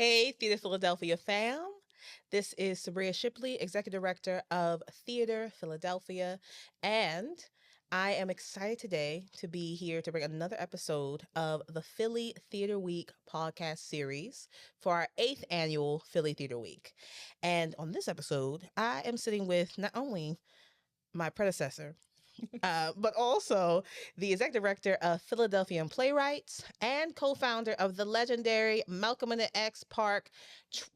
Hey, Theater Philadelphia fam. This is Sabriaya Shipley, Executive Director of Theater Philadelphia, and I am excited today to be here to bring another episode of the Philly Theater Week podcast series for our 8th annual Philly Theater Week. And on this episode, I am sitting with not only my predecessor, but also the executive director of Philly Young Playwrights and co-founder of the legendary Malcolm and the X Park,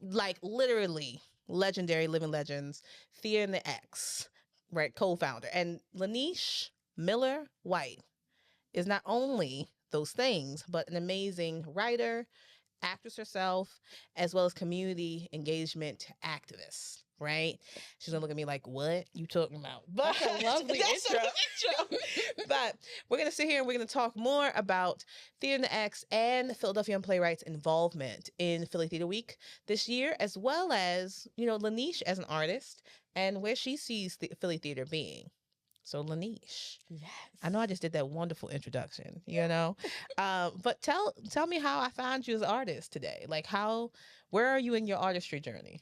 like literally legendary living legends, Thea and the X, right? Co-founder. And Laneshe Miller White is not only those things, but an amazing writer, actress herself, as well as community engagement activist. Right? She's gonna look at me like, "What you talking about?" But that's a lovely intro. But we're gonna sit here and we're gonna talk more about Theater and the X and Philly Young Playwrights' involvement in Philly Theater Week this year, as well as Laneshe as an artist and where she sees the Philly theater being. So Laneshe, yes, I know I just did that wonderful introduction, but tell me how I found you as an artist today. Like where are you in your artistry journey?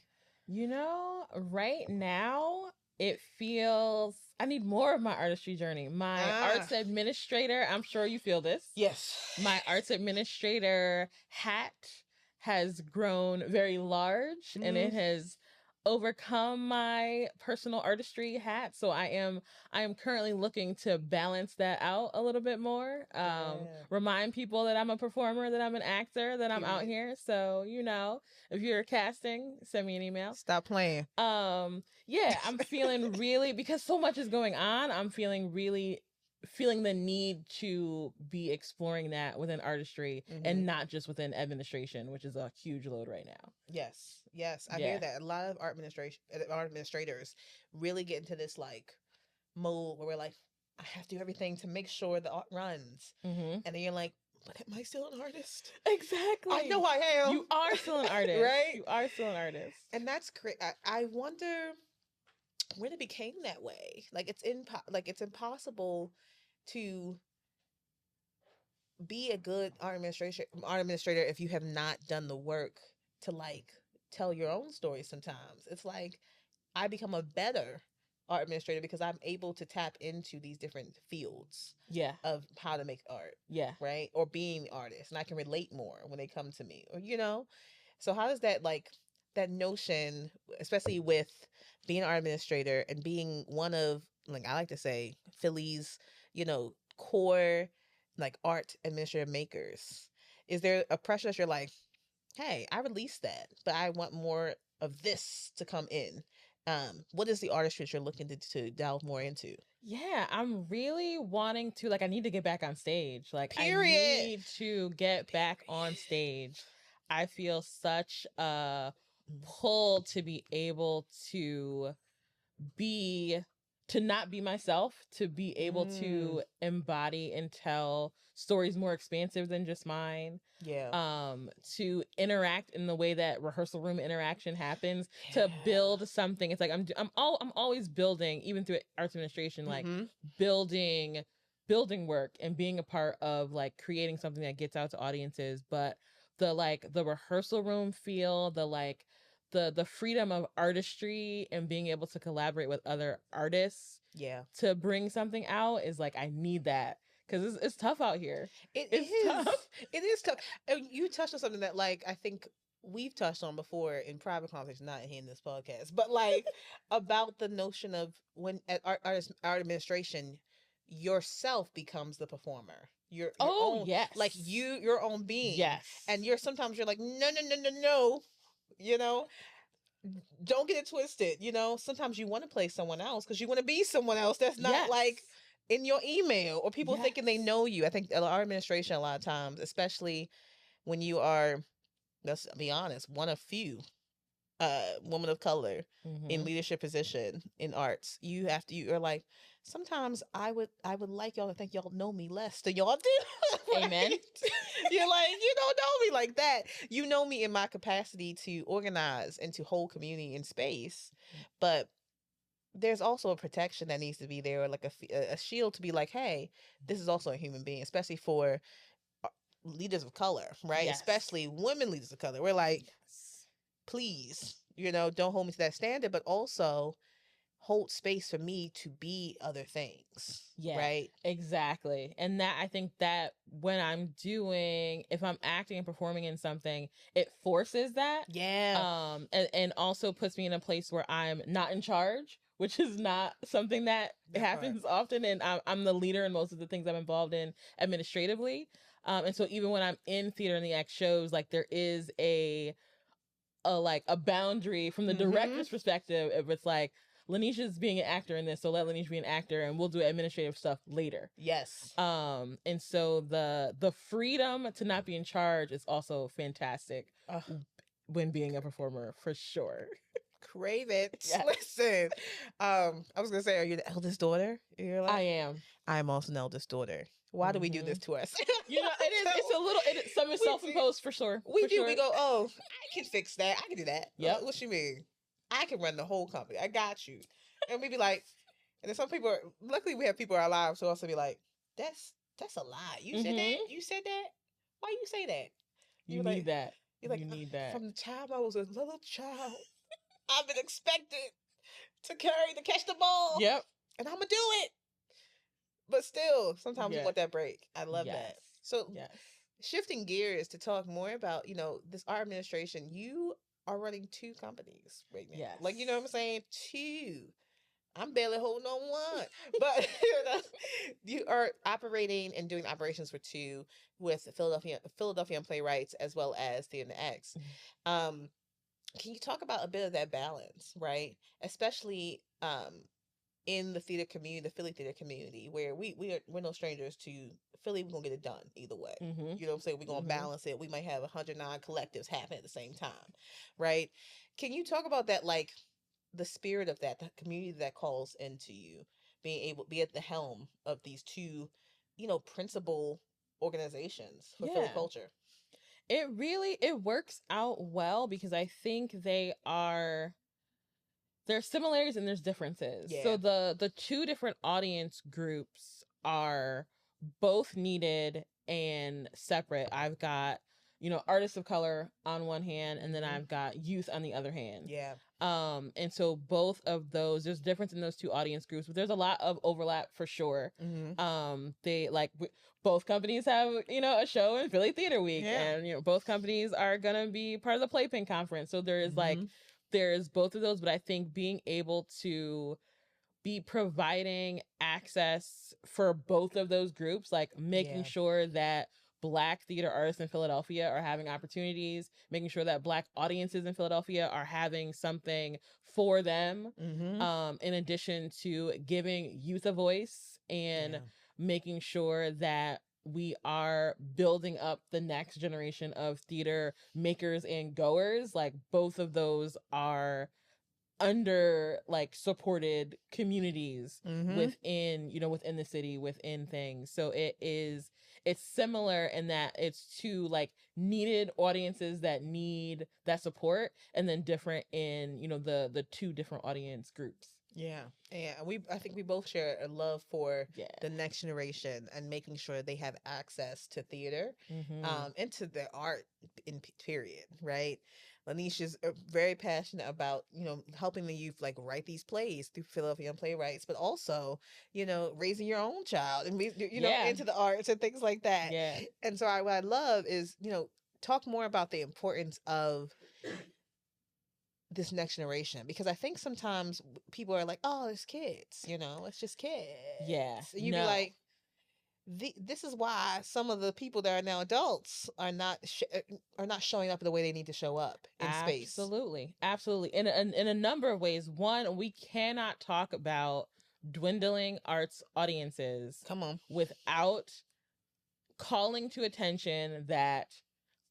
Right now it feels I need more of my artistry journey. My arts administrator, I'm sure you feel this. Yes. My arts administrator hat has grown very large and it has overcome my personal artistry hat. So I am currently looking to balance that out a little bit more. Remind people that I'm a performer, that I'm an actor, that I'm out here. So, if you're casting, send me an email. Stop playing. I'm feeling really, because so much is going on, I'm feeling the need to be exploring that within artistry and not just within administration, which is a huge load right now. Yes. I hear that. A lot of art administrators really get into this like mode where we're like, I have to do everything to make sure the art runs. And then you're like, but am I still an artist? Exactly. I know I am. You are still an artist. Right? You are still an artist. And that's great. I wonder when it became that way. Like it's impossible to be a good art administrator if you have not done the work to like tell your own story. Sometimes it's like I become a better art administrator because I'm able to tap into these different fields of how to make art. Right. Or being the artist, and I can relate more when they come to me, or so how does that that notion, especially with being an art administrator and being one of, like I like to say, Philly's, core like art administrative makers, is there a pressure that you're like, hey, I released that, but I want more of this to come in? What is the artistry that you're looking to delve more into? Yeah, I'm really wanting to, I need to get back on stage. Period. I need to get back on stage. I feel such a pull to be able to not be myself, to be able to embody and tell stories more expansive than just mine. To interact in the way that rehearsal room interaction happens, to build something. It's like I'm always building, even through arts administration, building work and being a part of creating something that gets out to audiences. But the rehearsal room feel, the freedom of artistry and being able to collaborate with other artists to bring something out is I need that, because it's tough out here. It is tough. And you touched on something that I think we've touched on before in private conversations, not here in this podcast, but about the notion of when at art administration, yourself becomes the performer. Your own, your own being. And sometimes you're like, no. Don't get it twisted. Sometimes you want to play someone else because you want to be someone else that's not in your email or people thinking they know you. I think our administration, a lot of times, especially when you are, let's be honest, one of few woman of color in leadership position in arts, you're like, sometimes I would like y'all to think y'all know me less than y'all do. Amen. You're like, you don't know me like that. You know me in my capacity to organize and to hold community in space, but there's also a protection that needs to be there, or a shield to be like, hey, this is also a human being, especially for leaders of color, right? Yes. Especially women leaders of color. We're like, yes, please, don't hold me to that standard, but also hold space for me to be other things. Yeah, right? Exactly. And that, I think that when if I'm acting and performing in something, it forces that. Yeah. And also puts me in a place where I'm not in charge, which is not something that happens often. And I'm the leader in most of the things I'm involved in administratively. And so even when I'm in theater and the act shows, like there is a boundary from the director's perspective. If it's like, Laneshe's being an actor in this, so let Laneshe be an actor, and we'll do administrative stuff later. Yes. And so the freedom to not be in charge is also fantastic when being a performer, for sure. Crave it. Yes. Listen, I was gonna say, are you the eldest daughter? You're like, I am. I'm also an eldest daughter. Why do we do this to us? It's some is self-imposed for sure. We do. We go, oh, I can fix that. I can do that. Yep. What you mean? I can run the whole company. I got you. And we be like, and then some people, luckily we have people in our lives who also be like, that's a lie. You said that? You said that? Why you say that? You need that. You're like, you need that. From the time I was a little child, I've been expected to catch the ball. Yep. And I'm going to do it. But still, sometimes you want that break. I love that. So shifting gears to talk more about, this art administration, you are running 2 companies right now. Yes. Like, you know what I'm saying? 2. I'm barely holding on 1. But you are operating and doing operations for 2 with Philadelphia Young Playwrights as well as Theater X. Can you talk about a bit of that balance, right? Especially in the theater community, the Philly theater community, where we're no strangers to Philly. We're gonna get it done either way. You know what I'm saying? We're gonna balance it. We might have 109 collectives happen at the same time, right? Can you talk about that, like the spirit of that, the community that calls into you, being able to be at the helm of these 2, principal organizations for Philly culture? It works out well because I think there's similarities and there's differences. Yeah. So the 2 different audience groups are both needed and separate. I've got, artists of color on one hand, and then I've got youth on the other hand. Yeah. And so both of those, there's difference in those 2 audience groups, but there's a lot of overlap for sure. They both companies have, a show in Philly Theater Week, and, both companies are going to be part of the Playpen Conference. So there is there's both of those, but I think being able to be providing access for both of those groups, like making sure that Black theater artists in Philadelphia are having opportunities, making sure that Black audiences in Philadelphia are having something for them, in addition to giving youth a voice and making sure that we are building up the next generation of theater makers and goers. Like both of those are under supported communities within within the city, within things. So it's similar in that it's 2 needed audiences that need that support, and then different in the 2 different audience groups. Yeah. I think we both share a love for the next generation and making sure they have access to theater, and to the art in period, right? Laneshe is very passionate about, helping the youth write these plays through Philadelphia Young Playwrights, but also, raising your own child and, into the arts and things like that. Yeah. And so what I love is, talk more about the importance of this next generation, because I think sometimes people are like, oh, it's kids, it's just kids. Yeah. And you'd be like, this is why some of the people that are now adults are not showing up the way they need to show up in space. Absolutely. In a number of ways. One, we cannot talk about dwindling arts audiences without calling to attention that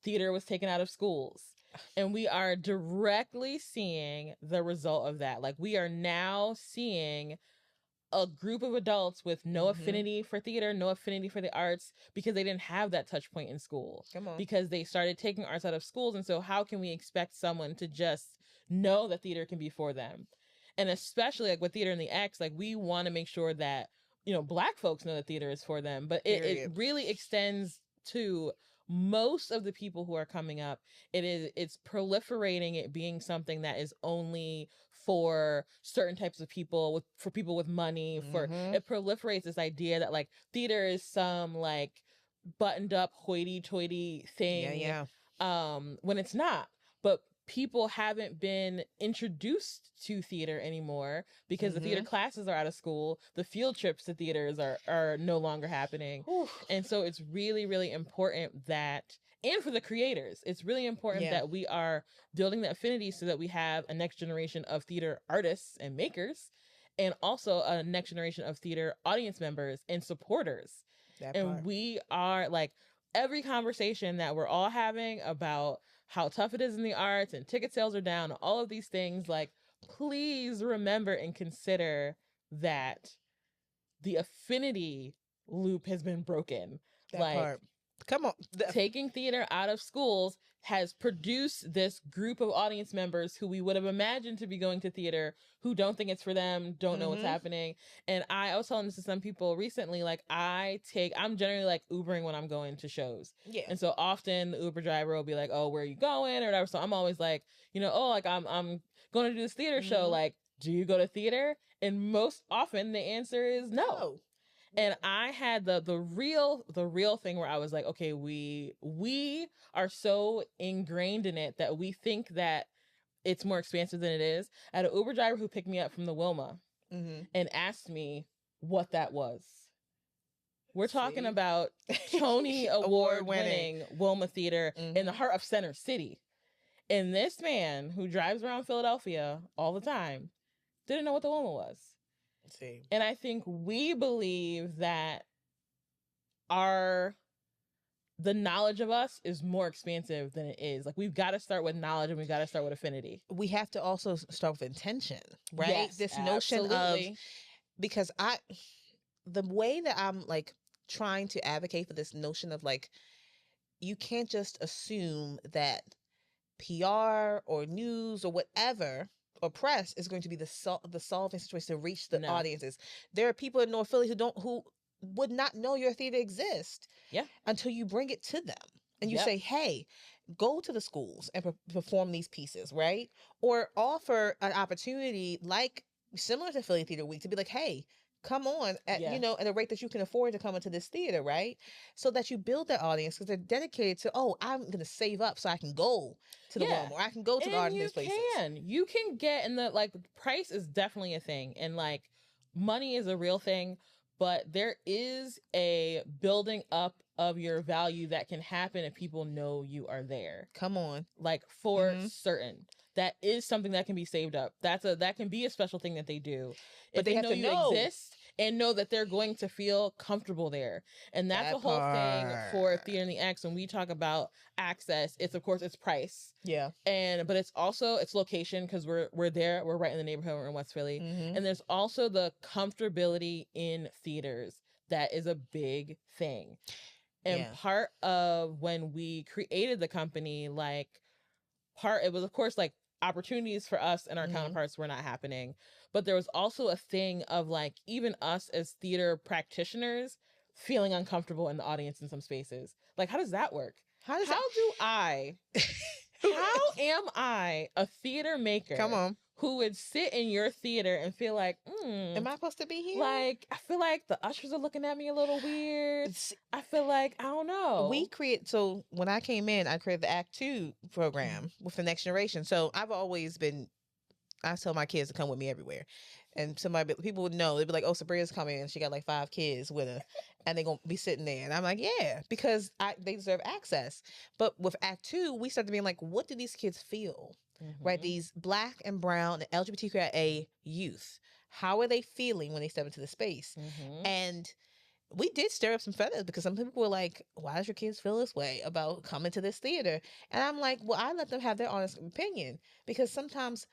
theater was taken out of schools. And we are directly seeing the result of that. We are now seeing a group of adults with no affinity for theater, no affinity for the arts, because they didn't have that touch point in school. Because they started taking arts out of schools. And so how can we expect someone to just know that theater can be for them? And especially with Theater in the X, we want to make sure that, Black folks know that theater is for them. But it really extends to most of the people who are coming up, it's proliferating it being something that is only for certain types of people, for people with money. For it proliferates this idea that like theater is some like buttoned up hoity-toity thing, when it's not. But people haven't been introduced to theater anymore because the theater classes are out of school. The field trips to theaters are no longer happening. And so it's really, really important that, and for the creators, it's really important that we are building the affinity so that we have a next generation of theater artists and makers, and also a next generation of theater audience members and supporters. We are like, every conversation that we're all having about how tough it is in the arts and ticket sales are down, all of these things, like, please remember and consider that the affinity loop has been broken. Come on. Taking theater out of schools has produced this group of audience members who we would have imagined to be going to theater, who don't think it's for them, don't know what's happening. And I was telling this to some people recently, like, I'm generally like Ubering when I'm going to shows. Yeah. And so often the Uber driver will be like, oh, where are you going? Or whatever. So I'm always like, like I'm going to do this theater show. Like, do you go to theater? And most often the answer is no. And I had the real thing where I was like, okay, we are so ingrained in it that we think that it's more expansive than it is. I had an Uber driver who picked me up from the Wilma and asked me what that was. We're talking about Tony Award winning Wilma Theater in the heart of Center City. And this man who drives around Philadelphia all the time didn't know what the Wilma was. And I think we believe that the knowledge of us is more expansive than it is. Like, we've got to start with knowledge, and we've got to start with affinity. We have to also start with intention, right? Yes, this notion of, because the way that I'm like trying to advocate for this notion of like, you can't just assume that PR or news or whatever or press is going to be the solving situation to reach the audiences. There are people in North Philly who would not know your theater exists until you bring it to them and you say, hey, go to the schools and perform these pieces, right? Or offer an opportunity like similar to Philly Theater Week to be like, hey, come on at at a rate that you can afford to come into this theater, right? So that you build that audience, because they're dedicated to, oh, I'm going to save up so I can go to the Wilma, or I can go to the art in these places. You can get in the, like, price is definitely a thing, and like money is a real thing, but there is a building up of your value that can happen if people know you are there. Come on. Like, for certain. That is something that can be saved up. That can be a special thing that they do. But if they have know to you know. Exist and know that they're going to feel comfortable there. And that's the whole thing for Theater in the X. When we talk about access, it's, of course, it's price. Yeah. But it's also, it's location, because we're there. We're right in the neighborhood. We're in West Philly. And there's also the comfortability in theaters. That is a big thing. And part of when we created the company, like, it was, of course, like, opportunities for us and our counterparts were not happening. But there was also a thing of, like, even us as theater practitioners feeling uncomfortable in the audience in some spaces. Like, how does that work? How am I a theater maker? Come on. Who would sit in your theater and feel like, am I supposed to be here? Like, I feel like the ushers are looking at me a little weird. I feel like, I don't know. So when I came in, I created the Act 2 program with the next generation. So I tell my kids to come with me everywhere. And people would know. They'd be like, oh, Sabria's coming, and she got like 5 kids with her. And they're going to be sitting there. And I'm like, yeah, because they deserve access. But with Act 2, we started being like, what do these kids feel? Right? These Black and brown and LGBTQIA youth. How are they feeling when they step into the space? And we did stir up some feathers, because some people were like, why does your kids feel this way about coming to this theater? And I'm like, well, I let them have their honest opinion, because sometimes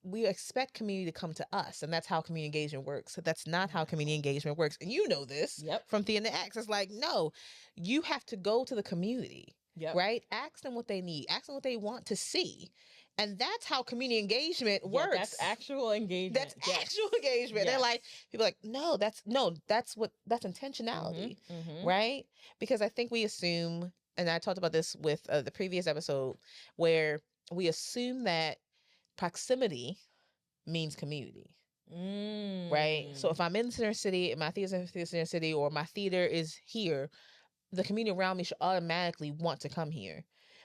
we expect community to come to us, and that's how community engagement works. So that's not how community engagement works. And you know this from Theater in the X. It's like, no, you have to go to the community. Right? Ask them what they need. Ask them what they want to see. And that's how community engagement works. That's actual engagement. That's actual engagement. They're like, people are like, that's intentionality, right? Because I think we assume, and I talked about this with the previous episode, where we assume that proximity means community. Right? So if I'm in Center City, and my theater's in Center City, or my theater is here, the community around me should automatically want to come here.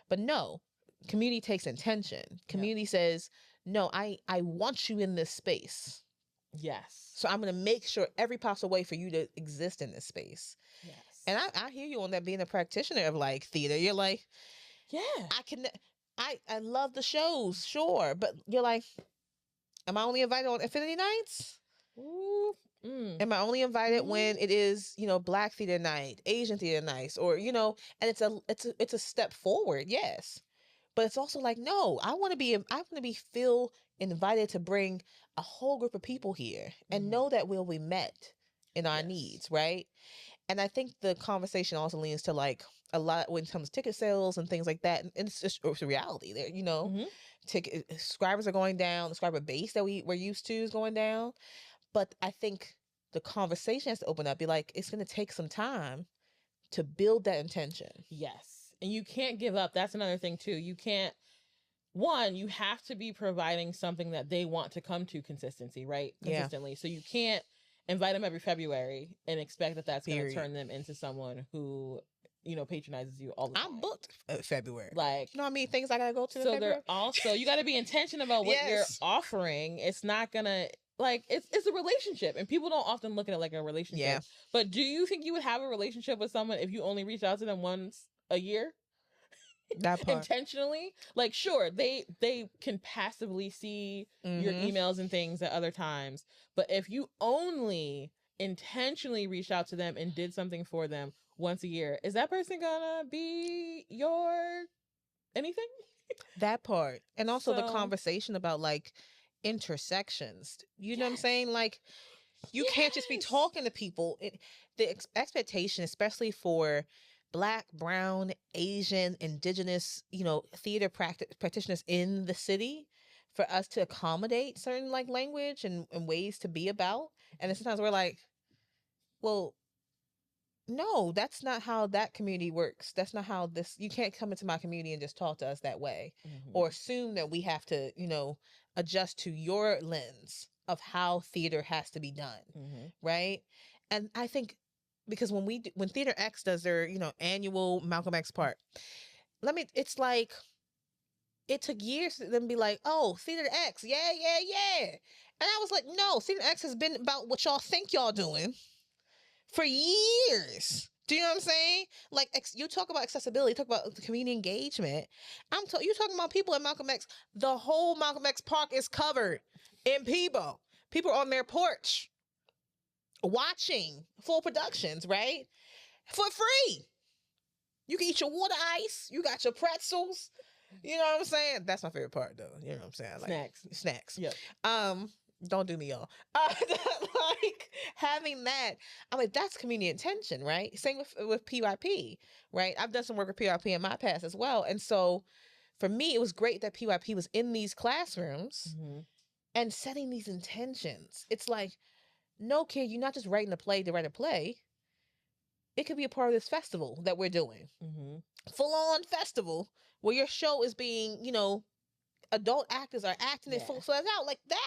But no, community takes intention. Community says, no, I want you in this space. Yes. So I'm going to make sure every possible way for you to exist in this space. Yes. And I hear you on that, being a practitioner of like theater. You're like, I love the shows, sure. But you're like, am I only invited on Infinity Nights? Ooh. Am I only invited when it is, Black theater night, Asian theater nights, or, and it's a step forward. Yes. But it's also like, no, I want to feel invited to bring a whole group of people here and know that we'll be met in our needs. Right. And I think the conversation also leans to like a lot when it comes to ticket sales and things like that. And it's a reality there, ticket subscribers are going down. The subscriber base that we're used to is going down. But I think the conversation has to open up, be like, it's going to take some time to build that intention. Yes. And you can't give up. That's another thing too. You can't, you have to be providing something that they want to come to consistently, right? Consistently. Yeah. So you can't invite them every February and expect that that's going to turn them into someone who, patronizes you all the time. I'm booked February. Like, you know what I mean? Things I got to go to in February. So they're also, you got to be intentional about what you're offering. It's not going to, like, it's a relationship, and people don't often look at it like a relationship. Yeah. But do you think you would have a relationship with someone if you only reach out to them once a year? That part. Intentionally? Like, sure, they can passively see your emails and things at other times, but if you only intentionally reached out to them and did something for them once a year, is that person gonna be your anything? That part. And also the conversation about like intersections. You know what I'm saying? Like, you can't just be talking to people. The expectation, especially for Black, Brown, Asian, Indigenous, theater practitioners in the city, for us to accommodate certain like language and ways to be about. And then sometimes we're like, well, no, that's not how that community works. That's not how you can't come into my community and just talk to us that way, or assume that we have to, adjust to your lens of how theater has to be done. Right. And I think because when Theater X does their, annual Malcolm X part, it's like, it took years for them to be like, oh, Theater X. Yeah. And I was like, no, Theater X has been about what y'all think y'all doing for years. Do you know what I'm saying? Like, you talk about accessibility, talk about community engagement. You talking about people at Malcolm X. The whole Malcolm X Park is covered in people. People are on their porch watching full productions, right? For free. You can eat your water ice. You got your pretzels. You know what I'm saying? That's my favorite part, though. You know what I'm saying? Like, snacks. Yep. Don't do me, y'all. Like, having that, I'm like, that's community intention, right? Same with PYP, right? I've done some work with PYP in my past as well. And so for me, it was great that PYP was in these classrooms and setting these intentions. It's like, no, kid, you're not just writing a play to write a play. It could be a part of this festival that we're doing. Full-on festival where your show is being, adult actors are acting it full out like that.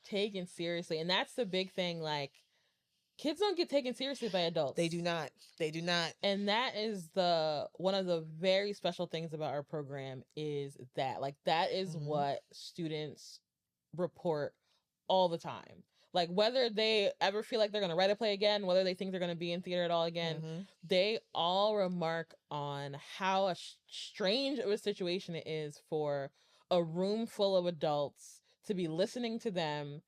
Taken seriously. And that's the big thing. Like, kids don't get taken seriously by adults. They do not. And that is one of the very special things about our program is that. Like, that is what students report all the time. Like, whether they ever feel like they're going to write a play again, whether they think they're going to be in theater at all again, they all remark on how strange of a situation it is for a room full of adults to be listening to them,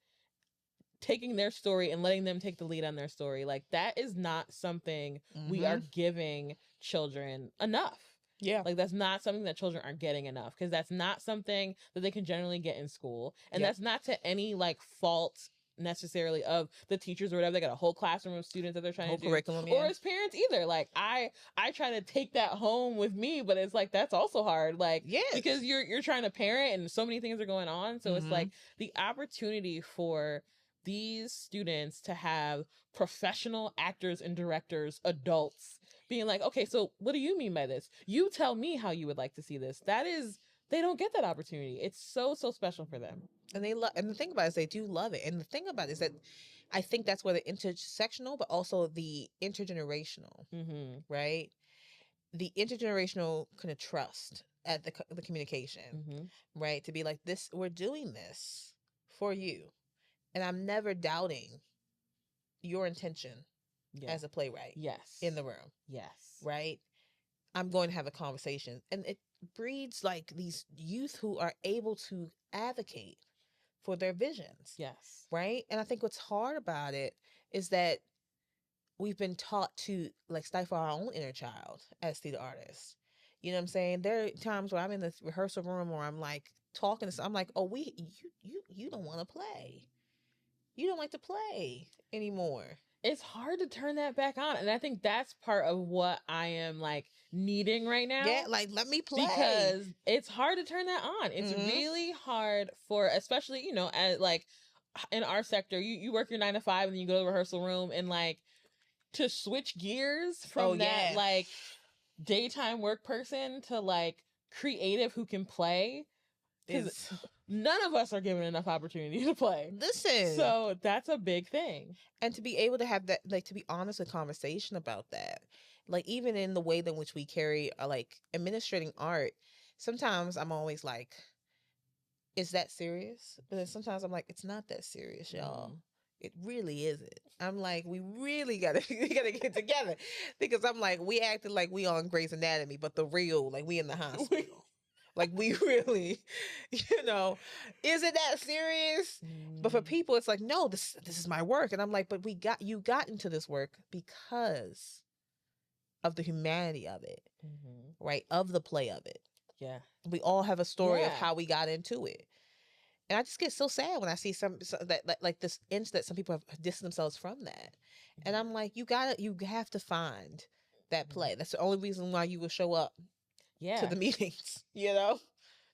taking their story and letting them take the lead on their story. Like, that is not something we are giving children enough. Yeah. Like, that's not something that children are getting enough, because that's not something that they can generally get in school. And that's not to any, like, fault necessarily of the teachers or whatever. They got a whole classroom of students that they're trying to do, curriculum, or as parents either. Like I try to take that home with me, but it's like that's also hard, like because you're trying to parent and so many things are going on. So it's like the opportunity for these students to have professional actors and directors, adults, being like, okay, so what do you mean by this? You tell me how you would like to see this. That is, they don't get that opportunity. It's so special for them. And they love, and the thing about it is they do love it. And the thing about it is that I think that's where the intersectional, but also the intergenerational, right? The intergenerational kind of trust at the communication, right? To be like, this, we're doing this for you. And I'm never doubting your intention as a playwright. In the room. Right? I'm going to have a conversation. And it breeds like these youth who are able to advocate for their visions. Right? And I think what's hard about it is that we've been taught to like stifle our own inner child as theater artists. You know what I'm saying? There are times where I'm in the rehearsal room or I'm like talking to, I'm like, oh, you don't want to play. You don't like to play anymore. It's hard to turn that back on. And I think that's part of what I am like needing right now. Yeah, like let me play. Because it's hard to turn that on. It's really hard for, especially, you know, as like in our sector, you work your 9 to 5 and then you go to the rehearsal room and like to switch gears from that like daytime work person to like creative who can play. Because none of us are given enough opportunity to play. Listen. So that's a big thing. And to be able to have that, like to be honest with conversation about that. Like even in the way in which we carry like administrating art, sometimes I'm always like, is that serious? But then sometimes I'm like, it's not that serious, y'all. It really isn't. I'm like, we really gotta get together. Because I'm like, we acted like we on Grey's Anatomy, but the real, like we in the hospital. Like we really, you know, is it that serious? But for people, it's like, no, this is my work. And I'm like, but you got into this work because of the humanity of it, right? Of the play of it. Yeah. We all have a story of how we got into it. And I just get so sad when I see some that like this inch that some people have distanced themselves from that. And I'm like, you have to find that play. That's the only reason why you will show up to the meetings, you know,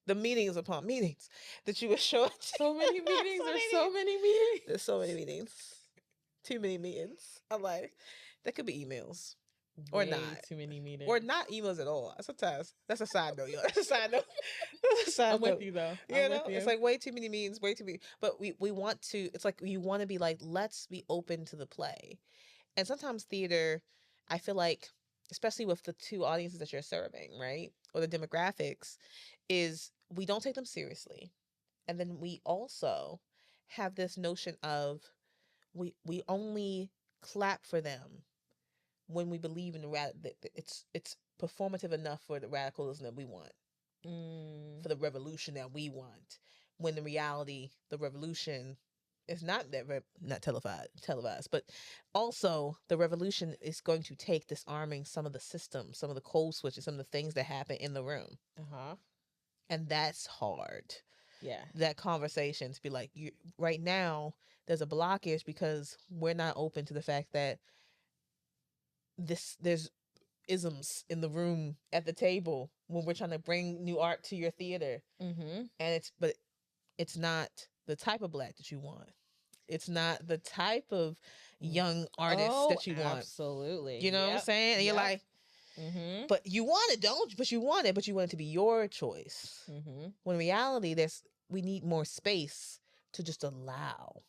the meetings upon meetings that you would show up to. So many meetings. There's so many meetings. There's so many meetings. Too many meetings. I'm like, that could be emails. Or not. Too many meetings. Or not emails at all. Sometimes. That's a side note, yo. That's a side note. That's a side I'm note. with you though. You know? It's like way too many meetings, way too many. But we want to, it's like you want to be like, let's be open to the play. And sometimes theater, I feel like, especially with the two audiences that you're serving, right? Or the demographics, is we don't take them seriously. And then we also have this notion of we only clap for them when we believe in it's performative enough for the radicalism that we want. For the revolution that we want. When in reality, the revolution is not televised, but also the revolution is going to take disarming some of the systems, some of the code switches, some of the things that happen in the room. And that's hard. Yeah. That conversation to be like, right now, there's a blockage because we're not open to the fact that there's isms in the room at the table when we're trying to bring new art to your theater. And it's not the type of Black that you want. It's not the type of young artist that you want. Absolutely. You know what I'm saying? And you're like, but you want it, don't you? But you want it to be your choice. When in reality, we need more space to just allow.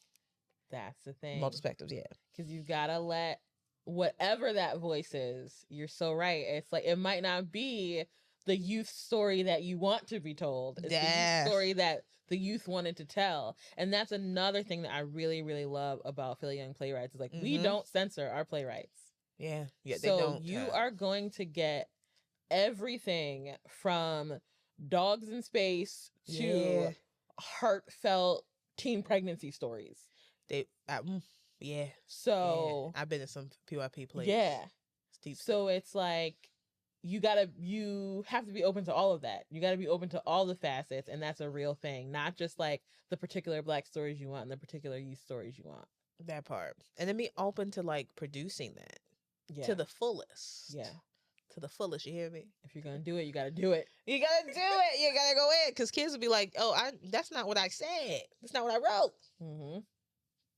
That's the thing. Multiple perspectives, yeah. Because you gotta let whatever that voice is. You're so right. It's like it might not be the youth story that you want to be told. It's the youth story that the youth wanted to tell. And that's another thing that I really, really love about Philly Young Playwrights is like we don't censor our playwrights. Yeah. So they don't. You are going to get everything from Dogs in Space to heartfelt teen pregnancy stories. Yeah. So I've been in some PYP plays. Yeah. So it's like you have to be open to all of that. You gotta be open to all the facets, and that's a real thing, not just like the particular Black stories you want and the particular youth stories you want. That part. And then be open to like producing that to the fullest. Yeah. To the fullest, you hear me? If you're gonna do it, you gotta do it. You gotta do it. You gotta go in. Because kids will be like, oh, that's not what I said. That's not what I wrote. Mm-hmm.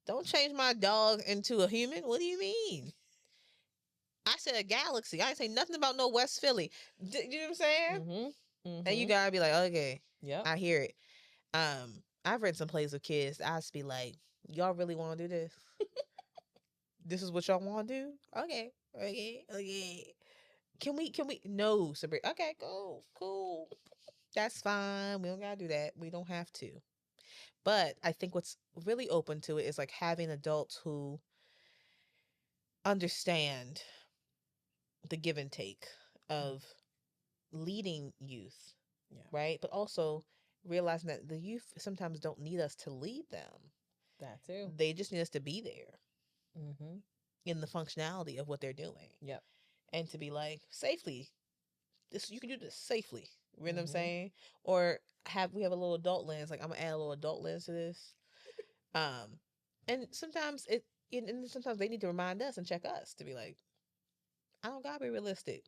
Don't change my dog into a human. What do you mean? I said a galaxy. I didn't say nothing about no West Philly. You know what I'm saying? Mm-hmm. Mm-hmm. And you gotta be like, okay, yeah, I hear it. I've read some plays with kids. I just be like, y'all really want to do this? This is what y'all want to do? Okay. Can we? No, Sabrina. Okay, cool. That's fine. We don't gotta do that. We don't have to. But I think what's really open to it is like having adults who understand the give and take of leading youth, right? But also realizing that the youth sometimes don't need us to lead them. That too. They just need us to be there in the functionality of what they're doing. Yep. And to be like, safely, you can do this safely. You know what I'm saying? Or we have a little adult lens. Like, I'm gonna add a little adult lens to this. And sometimes sometimes they need to remind us and check us to be like, I don't gotta be realistic.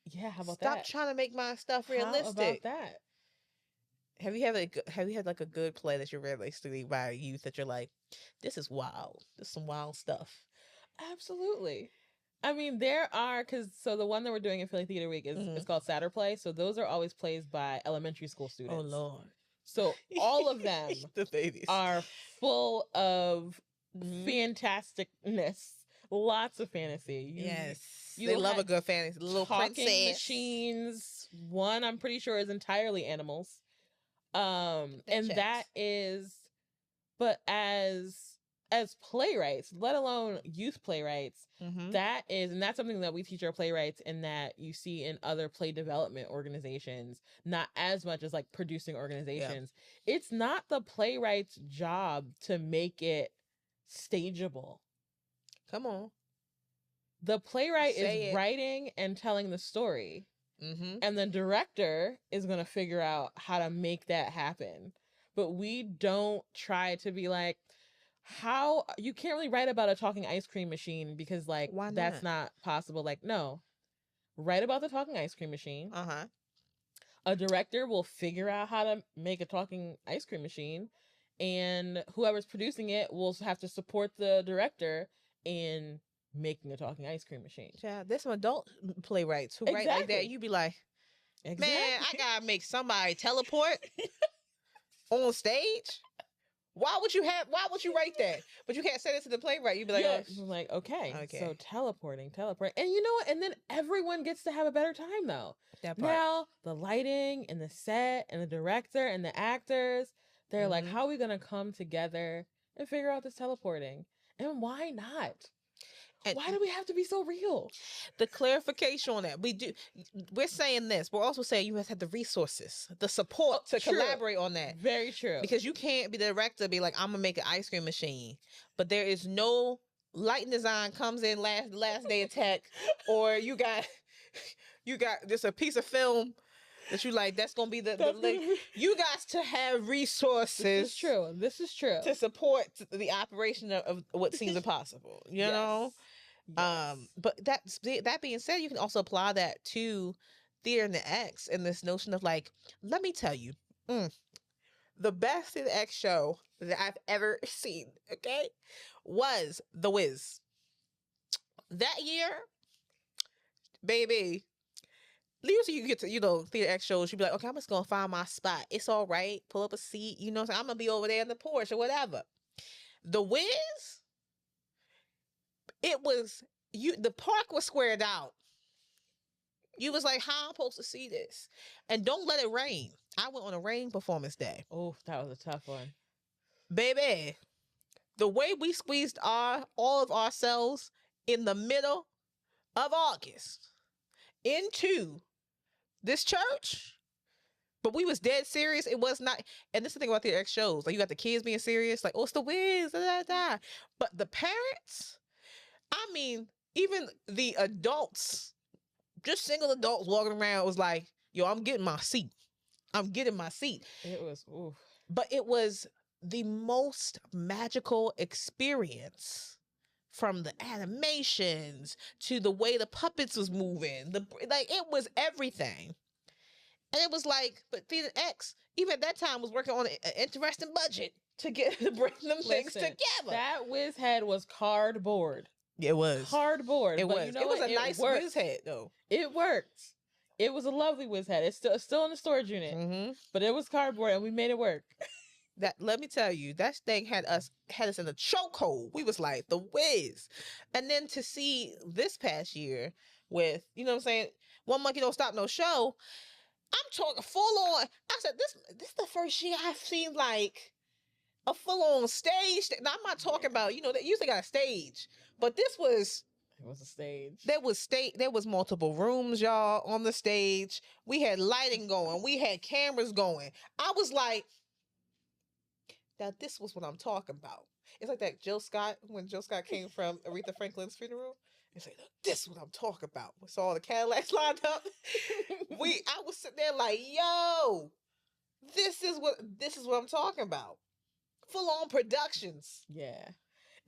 Yeah, how about Stop that? trying to make my stuff realistic. How about that? Have you had like a good play that you read recently by a youth that you're like, this is wild. This is some wild stuff. Absolutely. I mean, there are, so the one that we're doing in Philly Theater Week is called SaturPlay. So those are always plays by elementary school students. Oh, Lord. So all of them the babies are full of fantasticness. Lots of fantasy. They love a good fantasy. Little talking princess. Machines. One, I'm pretty sure, is entirely animals. And checks. that is, but as playwrights, let alone youth playwrights, that's something that we teach our playwrights, and that you see in other play development organizations, not as much as like producing organizations. Yeah. It's not the playwright's job to make it stageable. Come on. The playwright is writing and telling the story. And the director is going to figure out how to make that happen. But we don't try to be like, how you can't really write about a talking ice cream machine because like that's not possible. Like, no, write about the talking ice cream machine. A director will figure out how to make a talking ice cream machine, and whoever's producing it will have to support the director in making a talking ice cream machine. Yeah, there's some adult playwrights who write like that. You be like, man, I gotta make somebody teleport on stage. Why would you write that? But you can't say it to the playwright. You'd be like, I'm like, okay, so teleporting. And you know what? And then everyone gets to have a better time though. That part. Now the lighting and the set and the director and the actors, they're like, how are we gonna come together and figure out this teleporting? And why not? And why do we have to be so real? The clarification on that. We're saying this. We're also saying you have to have the resources, the support to collaborate on that. Very true. Because you can't be the director, be like, I'm going to make an ice cream machine. But there is no lighting design comes in last day of tech. Or you got just a piece of film that you like, that's going to be you got to have resources. This is true. To support the operation of what seems impossible. You know? Yes. But that being said, you can also apply that to theater in the X and this notion of like, let me tell you, the best theater X show that I've ever seen, okay, was The Wiz. That year, baby, usually you get to, theater X shows, you'd be like, okay, I'm just gonna find my spot. It's all right. Pull up a seat, I'm gonna be over there in the porch or whatever. The Wiz, it was the park was squared out. You was like, how I'm supposed to see this? And don't let it rain. I went on a rain performance day. Oh, that was a tough one. Baby, the way we squeezed all of ourselves in the middle of August into this church, but we was dead serious. It was not, and this is the thing about the X shows. Like, you got the kids being serious, like, oh, it's the Wiz, da, da, da. But the parents, I mean, even the adults just single adults walking around. Was like, yo, I'm getting my seat. I'm getting my seat. It was, oof. But it was the most magical experience, from the animations to the way the puppets was moving. It was everything. And it was like, but Theater X, even at that time, was working on an interesting budget to bring them things together. That whiz head was cardboard. It was cardboard. It but was. You know it was what? a nice whiz head, though. It worked. It was a lovely whiz head. It's still in the storage unit, but it was cardboard, and we made it work. That, let me tell you, that thing had us in a chokehold. We was like, the whiz. And then to see this past year with, you know what I'm saying, One Monkey Don't Stop No Show, I'm talking full on. I said, this is the first year I've seen like a full on stage. Now, I'm not talking about, they usually got a stage, but this was. It was a stage. There was multiple rooms, y'all, on the stage. We had lighting going. We had cameras going. I was like, now this was what I'm talking about. It's like that Jill Scott, when Jill Scott came from Aretha Franklin's funeral. It's like, this is what I'm talking about. We saw all the Cadillacs lined up. I was sitting there like, yo, this is what I'm talking about. Full on productions. Yeah.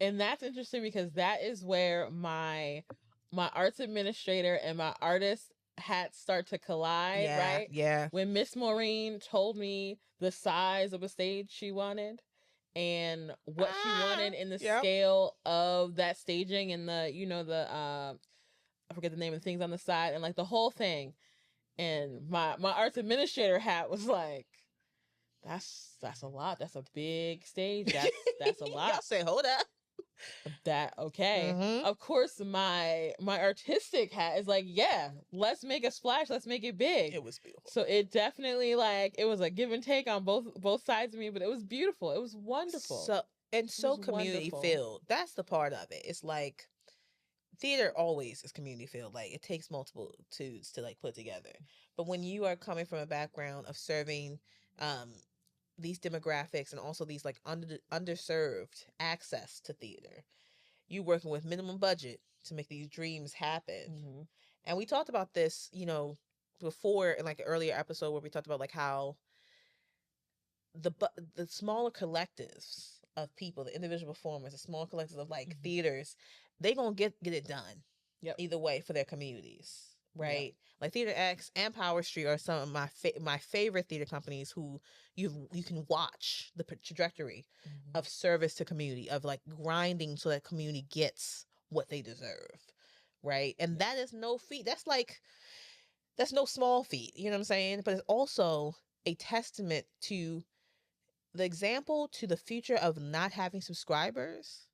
And that's interesting because that is where my arts administrator and my artist hats start to collide, right? Yeah. When Miss Maureen told me the size of a stage she wanted and what she wanted in the scale of that staging and the, I forget the name of the things on the side and like the whole thing. And my arts administrator hat was like, that's a lot. That's a big stage. That's a lot. Y'all say, hold up. Okay. Of course, my artistic hat is like, yeah, let's make a splash. Let's make it big. It was beautiful. So it definitely it was a give and take on both sides of me, but it was beautiful. It was wonderful. So community filled. That's the part of it. It's like theater always is community filled. Like it takes multiple tudes to like put together. But when you are coming from a background of serving these demographics and also these like underserved access to theater, you working with minimum budget to make these dreams happen. And we talked about this, before in like an earlier episode where we talked about like how the smaller collectives of people, the individual performers, the small collectives of like theaters, they gonna get it done. Either way for their communities. Right. Like Theater X and Power Street are some of my favorite theater companies who you can watch the trajectory of service to community, of like grinding so that community gets what they deserve. Right. And that is no feat. That's no small feat. You know what I'm saying? But it's also a testament to the example to the future of not having subscribers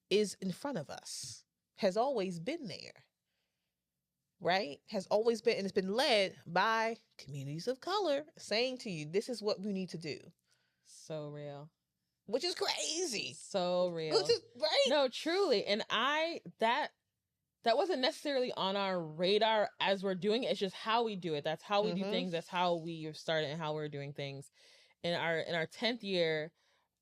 is in front of us, has always been there. Right? Has always been, and it's been led by communities of color saying to you, this is what we need to do. So real. Which is crazy. So real. Right? No, truly. And that wasn't necessarily on our radar as we're doing it. It's just how we do it. That's how we do things. That's how we started and how we're doing things. In our 10th year,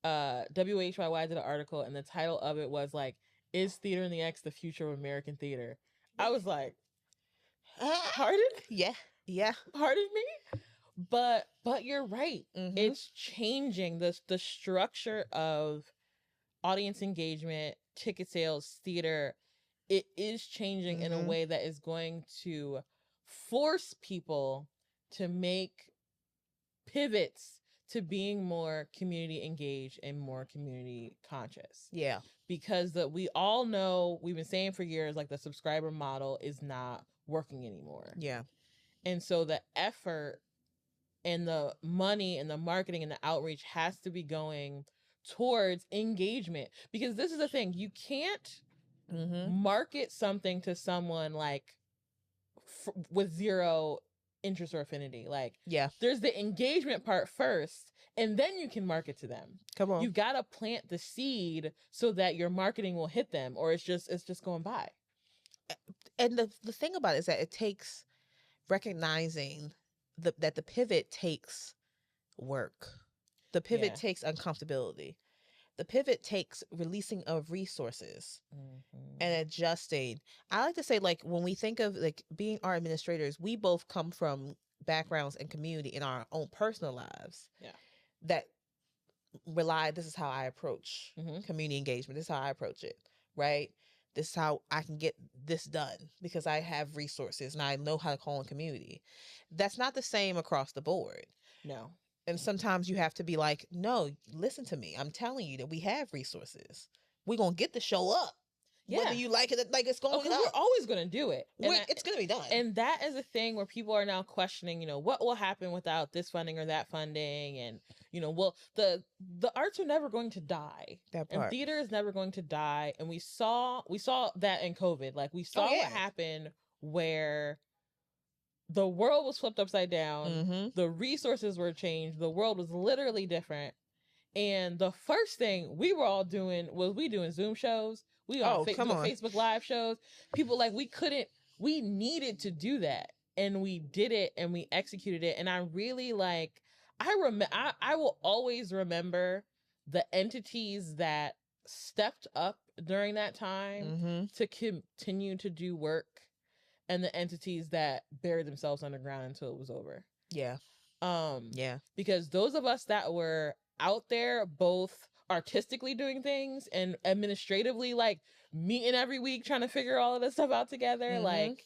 WHYY did an article and the title of it was like, is Theater in the X the future of American theater? I was like, pardon? Yeah. Pardon me? But you're right. It's changing the structure of audience engagement, ticket sales, theater. It is changing in a way that is going to force people to make pivots to being more community engaged and more community conscious. Yeah. Because we all know, we've been saying for years, like the subscriber model is not working anymore. Yeah. And so the effort and the money and the marketing and the outreach has to be going towards engagement. Because this is the thing, you can't market something to someone like with zero interest or affinity. Like, there's the engagement part first, and then you can market to them. Come on. You've got to plant the seed so that your marketing will hit them, or it's just going by. And the thing about it is that it takes recognizing that the pivot takes work. The pivot takes uncomfortability. the pivot takes releasing of resources and adjusting. I like to say, like, when we think of like being our administrators, we both come from backgrounds and community in our own personal lives. Yeah. That rely, this is how I approach community engagement. This is how I approach it, right? This is how I can get this done because I have resources and I know how to call in community. That's not the same across the board. No. And sometimes you have to be like, no, listen to me. I'm telling you that we have resources. We're going to get the show up. Yeah. Whether you like it, like it's going up. We're always going to do it. It's going to be done. And that is a thing where people are now questioning, you know, what will happen without this funding or that funding. And, you know, well, the arts are never going to die. That part. And theater is never going to die. And we saw that in COVID. Like we saw what happened where the world was flipped upside down. The resources were changed. The world was literally different. And the first thing we were all doing was doing Zoom shows. We on Facebook Live shows. People like we needed to do that. And we did it and we executed it. And I really like, I will always remember the entities that stepped up during that time to continue to do work and the entities that buried themselves underground until it was over. Yeah. Because those of us that were out there both artistically doing things and administratively like meeting every week trying to figure all of this stuff out together, like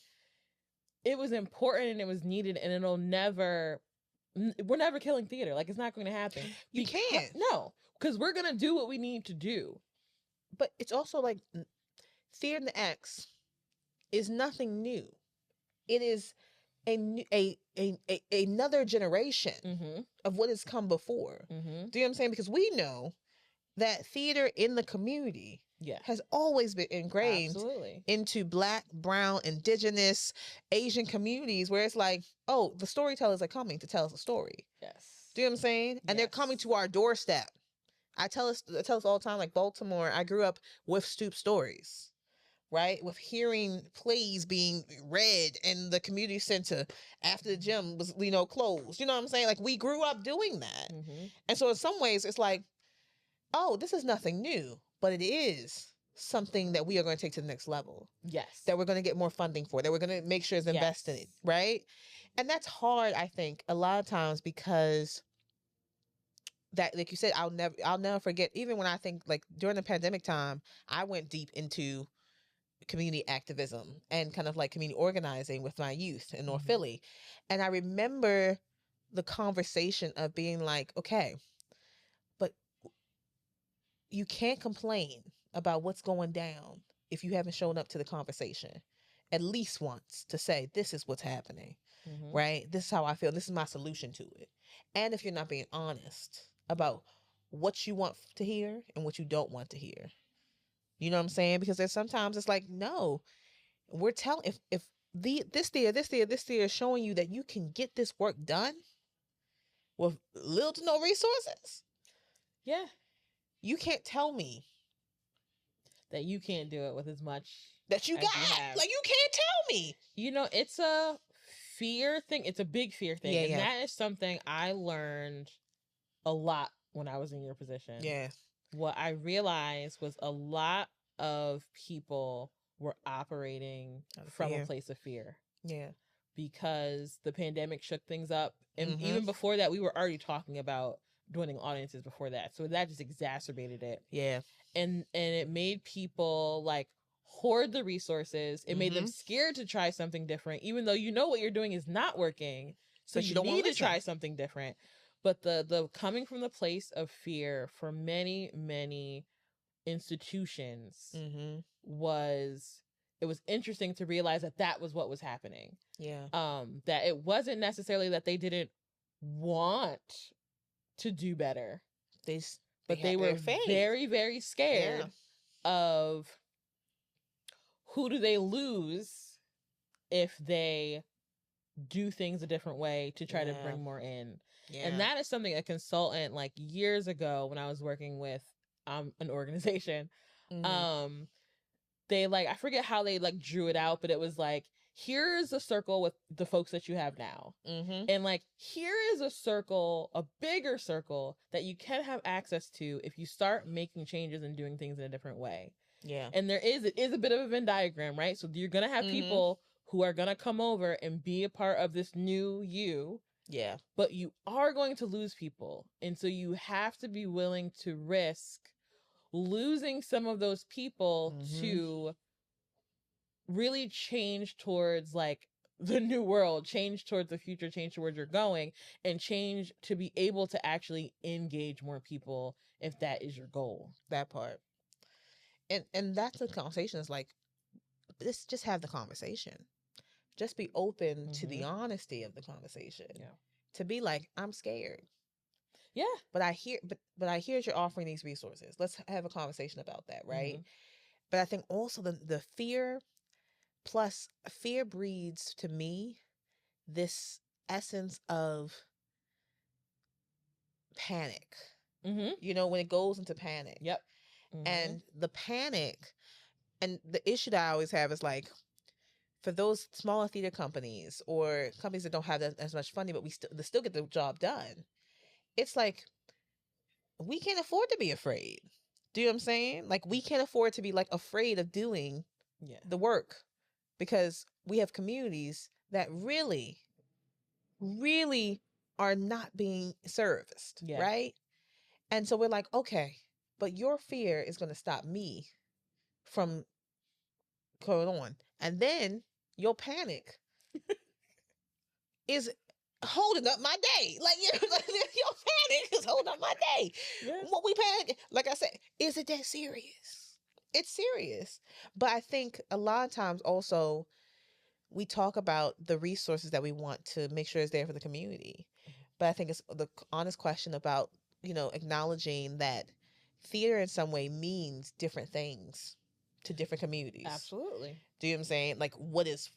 it was important and it was needed, and we're never killing theater. Like it's not going to happen. You can't. No, because we're going to do what we need to do. But it's also like theater and the X is nothing new. It is another generation of what has come before. Do you know what I'm saying? Because we know that theater in the community has always been ingrained into Black, brown, indigenous, Asian communities where it's like, oh, the storytellers are coming to tell us a story. Yes. Do you know what I'm saying? And they're coming to our doorstep. I tell us all the time, like Baltimore, I grew up with stoop stories, right? With hearing plays being read in the community center after the gym was, closed. You know what I'm saying? Like we grew up doing that. And so in some ways it's like, oh, this is nothing new, but it is something that we are going to take to the next level. Yes. That we're going to get more funding for, that we're going to make sure is invested in, right? And that's hard, I think, a lot of times because that, like you said, I'll never forget, even when I think like during the pandemic time, I went deep into community activism and kind of like community organizing with my youth in North Philly. And I remember the conversation of being like, okay, but you can't complain about what's going down if you haven't shown up to the conversation at least once to say, this is what's happening, right? This is how I feel. This is my solution to it. And if you're not being honest about what you want to hear and what you don't want to hear. You know what I'm saying? Because there's sometimes it's like, no, we're telling, if this theater is showing you that you can get this work done with little to no resources. Yeah. You can't tell me that you can't do it with as much that you got. Like you can't tell me. You know, it's a fear thing. It's a big fear thing. And that is something I learned a lot when I was in your position. Yeah. What I realized was a lot of people were operating from a place of fear. Yeah. Because the pandemic shook things up. And even before that, we were already talking about dwindling audiences before that. So that just exacerbated it. Yeah. And it made people like hoard the resources. It made them scared to try something different, even though you know what you're doing is not working. So you don't need to try something different. But the coming from the place of fear for many, many institutions was interesting to realize that was what was happening. Yeah. That it wasn't necessarily that they didn't want to do better. But they were very, very scared of who do they lose if they do things a different way to try to bring more in. Yeah. And that is something a consultant like years ago when I was working with an organization, they like, I forget how they like drew it out, but it was like, here is a circle with the folks that you have now. And like, here is a circle, a bigger circle that you can have access to if you start making changes and doing things in a different way. Yeah. And it is a bit of a Venn diagram, right? So you're going to have people who are going to come over and be a part of this new you. Yeah. But you are going to lose people. And so you have to be willing to risk losing some of those people to really change towards like the new world, change towards the future, change towards you're going, and change to be able to actually engage more people if that is your goal. That part. And that's the conversation. Is like, let's just have the conversation. Just be open to the honesty of the conversation. Yeah. To be like, I'm scared. Yeah. But I hear you're offering these resources. Let's have a conversation about that, right? But I think also the fear, plus fear breeds, to me, this essence of panic. You know, when it goes into panic. Yep. And the panic, and the issue that I always have is like, for those smaller theater companies or companies that don't have as much funding, but they still get the job done. It's like, we can't afford to be afraid. Do you know what I'm saying? Like, we can't afford to be like afraid of doing the work, because we have communities that really, really are not being serviced, right? And so we're like, okay, but your fear is going to stop me from going on. And then your panic is holding up my day. Like, you know, like, your panic is holding up my day. Yes. What we panic, like I said, is it that serious? It's serious. But I think a lot of times also we talk about the resources that we want to make sure is there for the community. But I think it's the honest question about, you know, acknowledging that theater in some way means different things to different communities. Absolutely. Do you know what I'm saying? Like, what is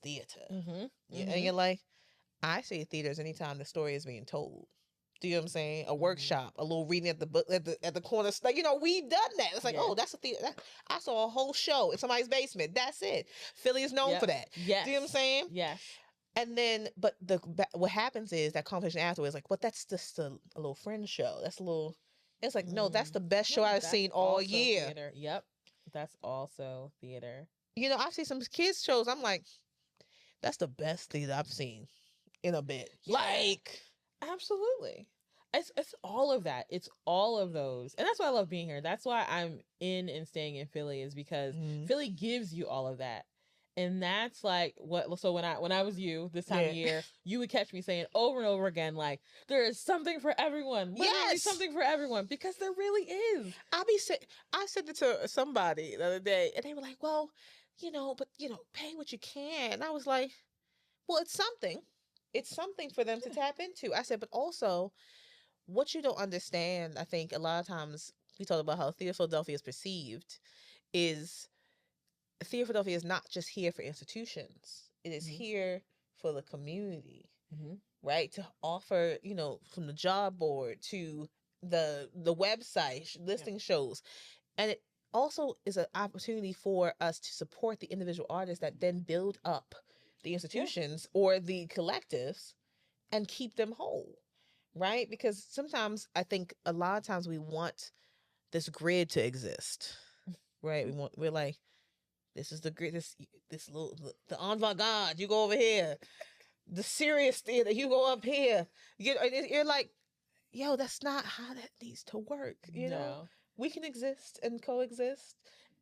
theater? Yeah, and you're like, I say theater is anytime the story is being told. Do you know what I'm saying? A workshop, a little reading at the book at the corner. Like, you know, we've done that. It's like, oh, that's a theater. I saw a whole show in somebody's basement. That's it. Philly is known for that. Yes. Do you know what I'm saying? Yes. And then, but what happens is that conversation afterwards, like, well, that's just a little friend show. That's a little. It's like, no, that's the best show I've seen all year. Theater. Yep, that's also theater. You know, I've seen some kids shows. I'm like, that's the best theater I've seen in a bit. Yeah. Like, absolutely. It's all of that. It's all of those. And that's why I love being here. That's why I'm in and staying in Philly, is because Philly gives you all of that. And that's like what, so when I was you this time of year, you would catch me saying over and over again, like, there is something for everyone. Literally something for everyone, because there really is. I said it to somebody the other day, and they were like, well, you know, but, you know, pay what you can. And I was like, well, it's something. It's something for them to tap into. I said, but also, what you don't understand, I think a lot of times we talk about how Theater Philadelphia is perceived, is Theater Philadelphia is not just here for institutions. It is here for the community, right? To offer, you know, from the job board to the website, listing shows. And it also is an opportunity for us to support the individual artists that then build up the institutions or the collectives and keep them whole, right? Because sometimes I think a lot of times we want this grid to exist, right? We're like, this is the grid, this little, the avant-garde, you go over here. The serious theater, you go up here. You're like, yo, that's not how that needs to work. You know, we can exist and coexist.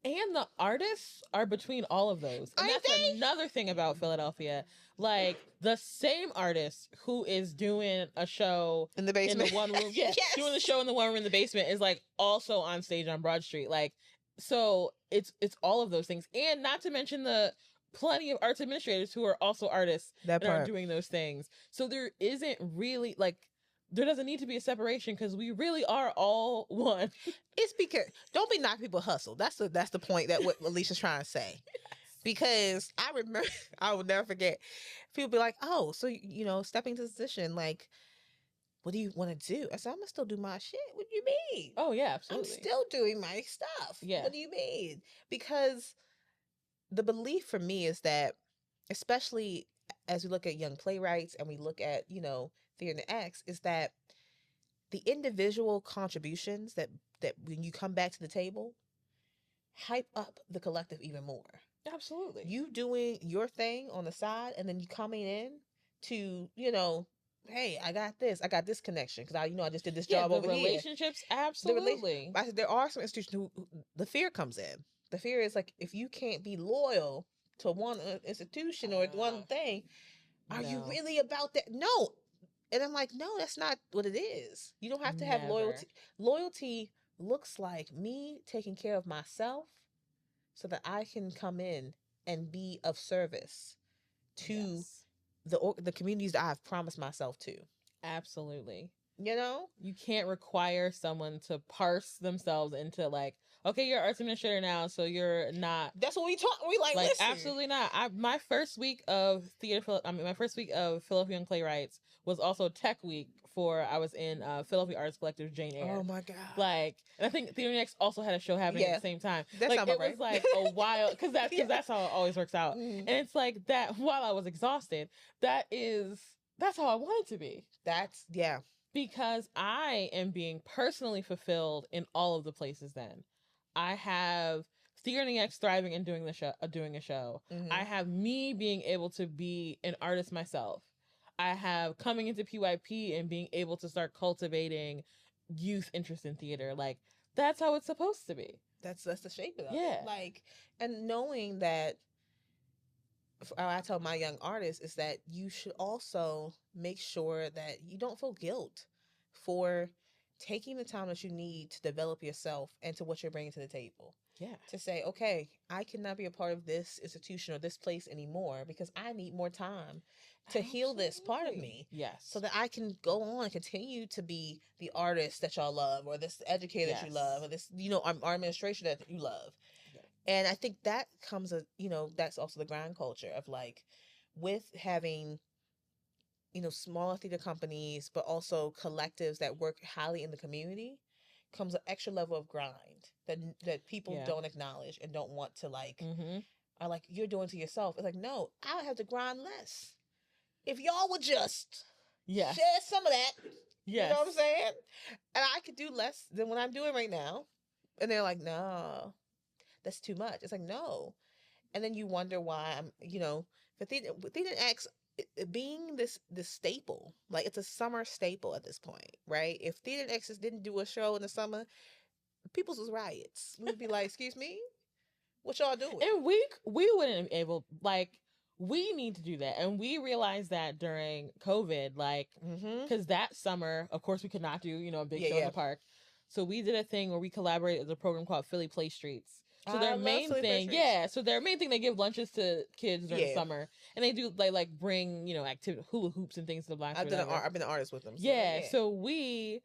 And the artists are between all of those. And that's another thing about Philadelphia. Like, the same artist who is doing a show in the basement, in the one room, doing the show in the one room in the basement, is like also on stage on Broad Street. Like, so it's all of those things. And not to mention the plenty of arts administrators who are also artists that are doing those things. So there isn't really, like, there doesn't need to be a separation, because we really are all one. It's because, don't be knocking people hustle. That's the point that what Alicia's trying to say. Because I remember, I will never forget, people be like, oh, so, you know, stepping to the position, like, what do you want to do? I said, I'm going to still do my shit. What do you mean? Oh, yeah, absolutely. I'm still doing my stuff. Yeah. What do you mean? Because the belief for me is that, especially as we look at young playwrights and we look at, Theater X, is that the individual contributions that when you come back to the table hype up the collective even more. Absolutely. You doing your thing on the side and then you coming in to, hey, I got this connection because I just did this job over here. Relationships, absolutely. I said there are some institutions who the fear comes in. The fear is like, if you can't be loyal to one institution or one thing, are you really about that? No. And I'm like, no, that's not what it is. You don't have to have loyalty. Loyalty looks like me taking care of myself so that I can come in and be of service to the communities that I've promised myself to. Absolutely. You can't require someone to parse themselves into like, okay, you're an arts administrator now, so you're not. That's what we talk. We like listen. Absolutely not. My first week of my first week of Philadelphia Young Playwrights was also Tech Week I was in Philadelphia Arts Collective's Jane Eyre. Oh my God! And I think Theater Next also had a show happening at the same time. That's it was like a while because that's how it always works out. And it's like that. While I was exhausted, that's how I wanted to be. Because I am being personally fulfilled in all of the places. Then I have Theater X thriving and doing a show. I have me being able to be an artist myself. I have coming into PYP and being able to start cultivating youth interest in theater. Like, that's how it's supposed to be. That's the shape of it. Like, and knowing that, I tell my young artists, is that you should also make sure that you don't feel guilt for taking the time that you need to develop yourself and to what you're bringing to the table. To say, okay, I cannot be a part of this institution or this place anymore because I need more time to heal this part of me. So that I can go on and continue to be the artist that y'all love, or this educator that you love, or this, our administration that you love. And I think that comes, that's also the grind culture of like, with having, smaller theater companies, but also collectives that work highly in the community, comes an extra level of grind that people don't acknowledge and don't want to like, are like, you're doing to yourself. It's like, no, I have to grind less. If y'all would just share some of that, you know what I'm saying? And I could do less than what I'm doing right now. And they're like, no, that's too much. It's like, no. And then you wonder why I'm, for Theater X being this staple, like it's a summer staple at this point, right? If Theater X didn't do a show in the summer, people's was riots. We'd be like, excuse me, what y'all doing? And we wouldn't be able, like, we need to do that. And we realized that during COVID, like, because that summer, of course, we could not do, a big show in the park. So we did a thing where we collaborated with a program called Philly Play Streets. So their main thing, they give lunches to kids during summer, and they do like bring activity, hula hoops and things to the blacks. I've been an artist with them. So we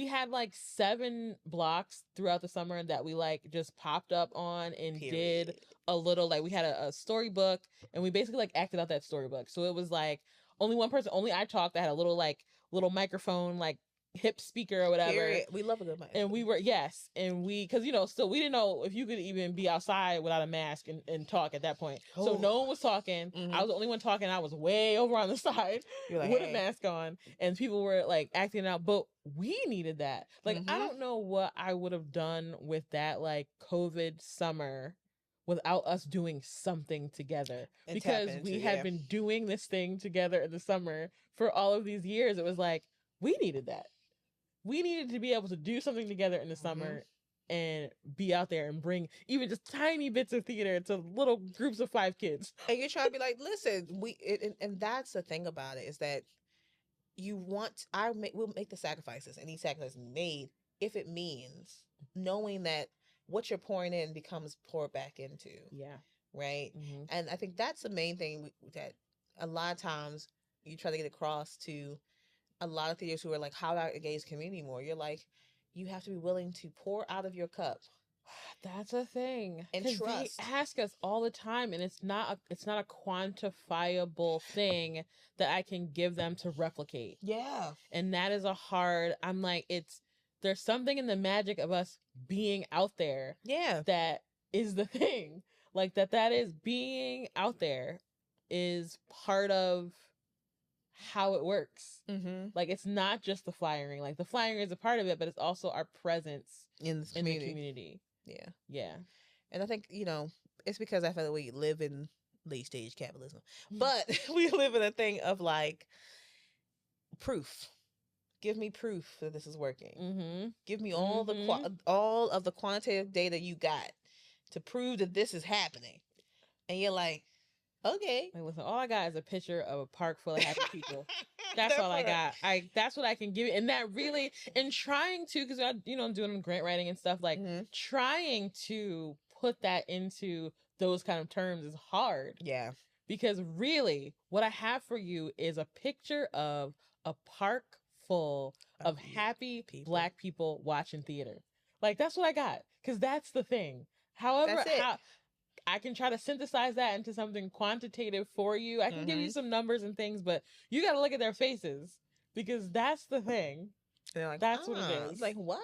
had like 7 blocks throughout the summer that we like just popped up on and did a little, like, we had a storybook, and we basically like acted out that storybook. So it was like only one person, only I talked. I had a little microphone, like hip speaker or whatever. We love a good mic. And we were because still we didn't know if you could even be outside without a mask and talk at that point. So no one was talking. I was the only one talking. I was way over on the side with a mask on, and people were like acting out. But we needed that. Like, I don't know what I would have done with that like COVID summer without us doing something together, because we had been doing this thing together in the summer for all of these years. It was like, we needed that. We needed to be able to do something together in the summer and be out there and bring even just tiny bits of theater to little groups of 5 kids. And you're trying to be like, listen, and that's the thing about it, is that we'll make the sacrifices, and these sacrifices made if it means knowing that what you're pouring in becomes poured back into. Right. And I think that's the main thing that a lot of times you try to get across to a lot of theaters who are like, how do I engage community more? You're like, you have to be willing to pour out of your cup. That's a thing. And trust. They ask us all the time, and it's not a quantifiable thing that I can give them to replicate. And that is I'm like, there's something in the magic of us being out there. That is the thing. Like that is being out there is part of how it works. Like, it's not just the flyering. Like, the flyering is a part of it, but it's also our presence in the community. Yeah. And I think, it's because I feel like we live in late stage capitalism, but we live in a thing of like proof. Give me proof that this is working. Give me all all of the quantitative data you got to prove that this is happening. And you're like, okay. Like, listen, all I got is a picture of a park full of happy people. That's all I got. That's what I can give you. And that really, and trying to, because I'm doing grant writing and stuff, like trying to put that into those kind of terms is hard. Yeah. Because really, what I have for you is a picture of a park full of happy Black people watching theater. Like, that's what I got. Because that's the thing. However, I can try to synthesize that into something quantitative for you. I can give you some numbers and things, but you got to look at their faces, because that's the thing. And they're like, that's what it is. Like, what?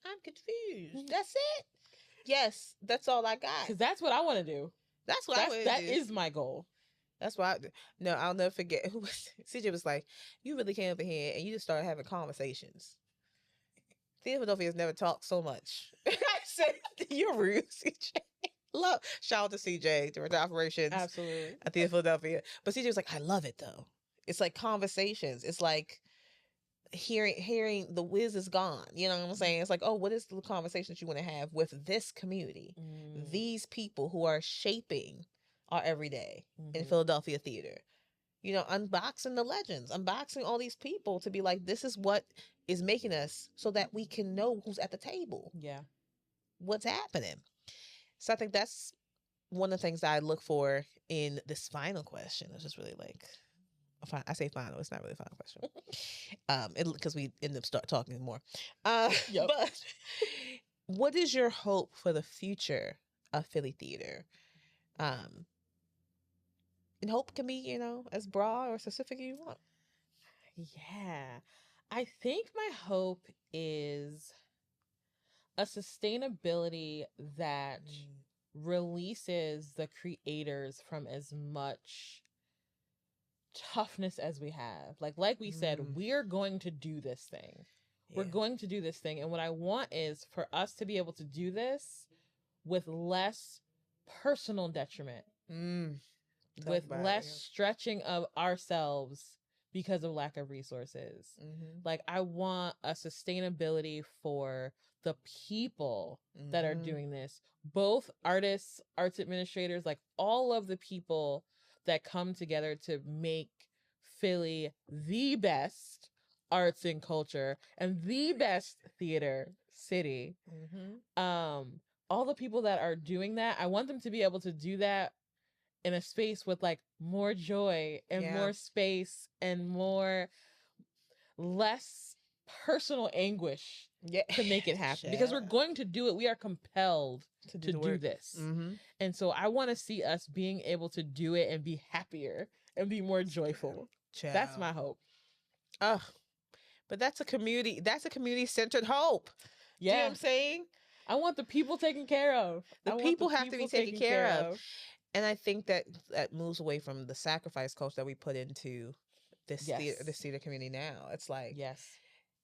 I'm confused. That's it? Yes, that's all I got. Because that's what I want to do. That's what I want to do. That is my goal. That's why. No, I'll never forget. CJ was like, you really came up in here and you just started having conversations. Theater Philadelphia has never talked so much. I said, you're rude, CJ. Love. Shout out to CJ, Director of Operations. Absolutely. At Theater Philadelphia. But CJ was like, I love it though. It's like conversations. It's like hearing the whiz is gone. You know what I'm saying? It's like, oh, what is the conversation that you want to have with this community? These people who are shaping our everyday in Philadelphia theater. Unboxing the legends, unboxing all these people to be like, this is what is making us, so that we can know who's at the table. Yeah. What's happening. So I think that's one of the things that I look for in this final question. It's just really like, I say final, it's not really a final question. Because we end up start talking more. But what is your hope for the future of Philly theater? And hope can be, as broad or specific as you want. Yeah. I think my hope is a sustainability that releases the creators from as much toughness as we have. Like we said, we're going to do this thing. Yeah. We're going to do this thing. And what I want is for us to be able to do this with less personal detriment. With less stretching of ourselves because of lack of resources. Like, I want a sustainability for the people that are doing this, both artists, arts administrators, like all of the people that come together to make Philly the best arts and culture and the best theater city. All the people that are doing that, I want them to be able to do that in a space with like more joy and more space and less personal anguish to make it happen. Because we're going to do it. We are compelled to do this. And so I want to see us being able to do it and be happier and be more joyful. That's my hope. But that's a community-centered hope. Yeah. Do you know what I'm saying? I want the people taken care of. The people have to be taken care of. And I think that moves away from the sacrifice culture that we put into this theater community now. It's like,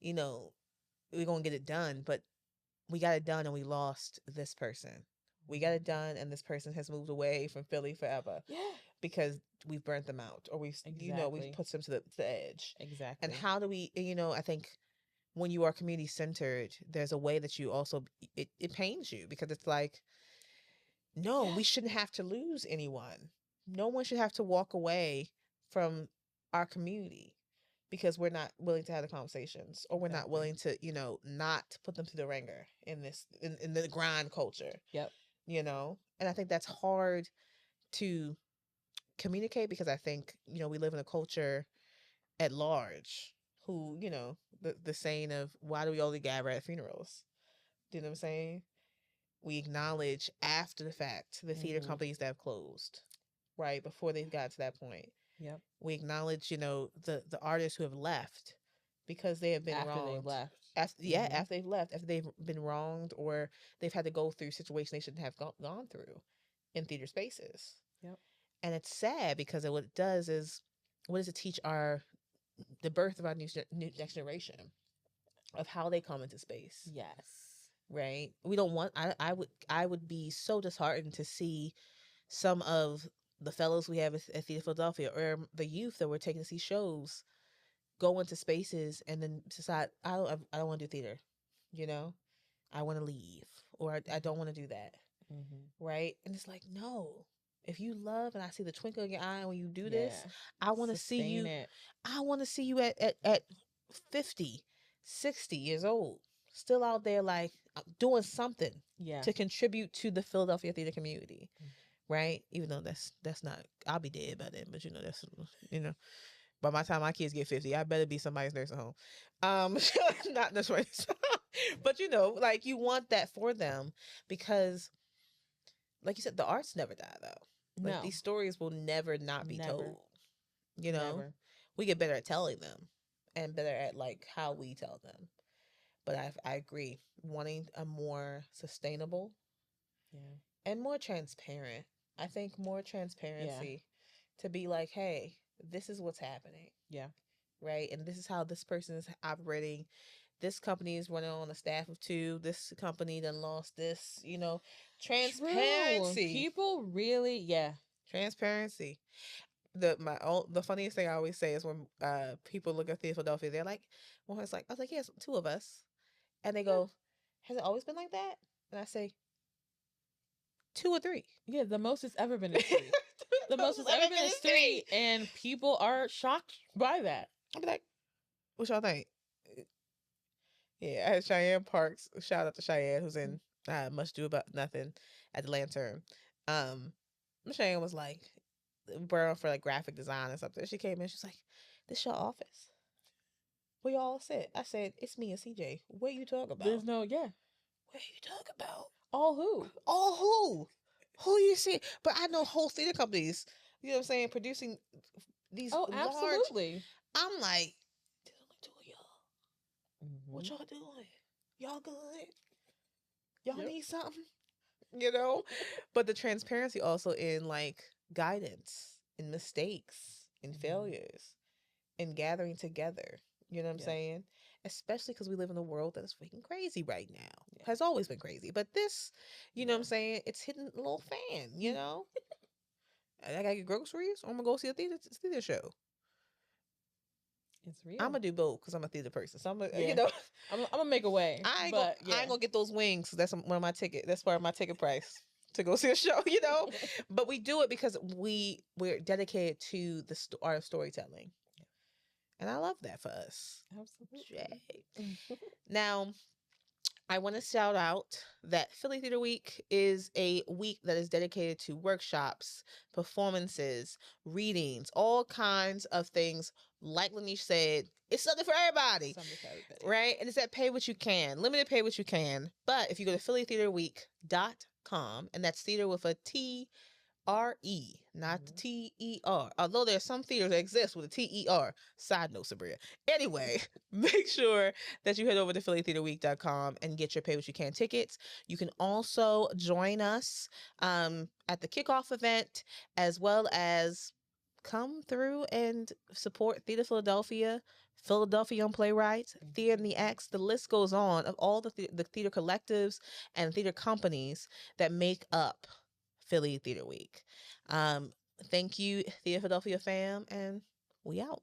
we're going to get it done, but we got it done and we lost this person. We got it done and this person has moved away from Philly forever. Yeah. Because we've burnt them out, or we've put them to the edge. Exactly. And how do we, I think when you are community centered, there's a way that you also, it pains you, because it's like, no, we shouldn't have to lose anyone. No one should have to walk away from our community because we're not willing to have the conversations, or we're not willing to, not put them through the ringer in the grind culture. Yep. And I think that's hard to communicate, because I think, we live in a culture at large who, the saying of, why do we only gather at funerals? Do you know what I'm saying? We acknowledge after the fact the theater companies that have closed, right? Before they've got to that point. Yep. We acknowledge, the artists who have left because they have been wronged. After they've left. After they've left, after they've been wronged, or they've had to go through situations they shouldn't have gone through in theater spaces. Yep. And it's sad because what it does is, what does it teach the birth of our next generation of how they come into space? Yes. Right. We don't want. I would be so disheartened to see some of the fellows we have at Theater Philadelphia, or the youth that we're taking to see shows, go into spaces and then decide, I don't want to do theater. You know, I want to leave, or I don't want to do that. Mm-hmm. Right. And it's like, no, if you love, and I see the twinkle in your eye when you do this, I want to see you. I want to see you at 50, 60 years old, still out there, like, doing something to contribute to the Philadelphia theater community. Right. Even though that's not, I'll be dead by then, but that's, by my time my kids get 50, I better be somebody's nursing home. Not necessarily. But like, you want that for them, because like you said, the arts never die though. Like, these stories will never not be told. Never. We get better at telling them, and better at, like, how we tell them. But I agree, wanting a more sustainable, and more transparent. I think more transparency, to be like, hey, this is what's happening. Yeah. Right. And this is how this person is operating. This company is running on a staff of 2. This company done lost this, transparency. True. People really, transparency. The funniest thing I always say is when people look at Theater Philadelphia, they're like, I was like, yes, 2 of us. And they go, has it always been like that? And I say, 2 or 3. Yeah, the most it's ever been is 3. The most it's ever been is 3, and people are shocked by that. I'll be like, what y'all think? Yeah, I had Cheyenne Parks. Shout out to Cheyenne, who's in Much Do About Nothing at the Lantern. Cheyenne was like, burn for like graphic design or something. She came in, she's like, this your office? Where y'all sit? I said, it's me and CJ. What you talk about? There's no, What you talk about? All who? All who? Who you see? But I know whole theater companies, you know what I'm saying, producing these large. Absolutely. I'm like, there's only 2 of y'all. Mm-hmm. What y'all doing? Y'all good? Y'all need something? But the transparency also in, like, guidance, in mistakes, in failures, in gathering together. You know what I'm saying? Especially because we live in a world that is freaking crazy right now. Has always been crazy. But this, you know what I'm saying? It's hitting a little fan, I gotta get groceries, or I'm gonna go see a theater show. It's real. I'm gonna do both because I'm a theater person. So I'm gonna, I'm gonna make a way. I ain't gonna get those wings. That's one of my ticket. That's part of my ticket price to go see a show. But we do it because we're dedicated to the art of storytelling, and I love that for us. Absolutely. Now, I want to shout out that Philly Theater Week is a week that is dedicated to workshops, performances, readings, all kinds of things. Like Laneshe said, it's something for everybody. Right? And it's at pay what you can. Limited pay what you can. But if you go to phillytheaterweek.com, and that's theater with a TRE, not TER. Although there are some theaters that exist with a TER. Side note, Sabriaya. Anyway, make sure that you head over to phillytheaterweek.com and get your pay what you can tickets. You can also join us at the kickoff event, as well as come through and support Theater Philadelphia, Philadelphia Young Playwrights, Theater in the X. The list goes on of all the theater collectives and theater companies that make up Philly Theater Week. Thank you, Theater Philadelphia fam, and we out.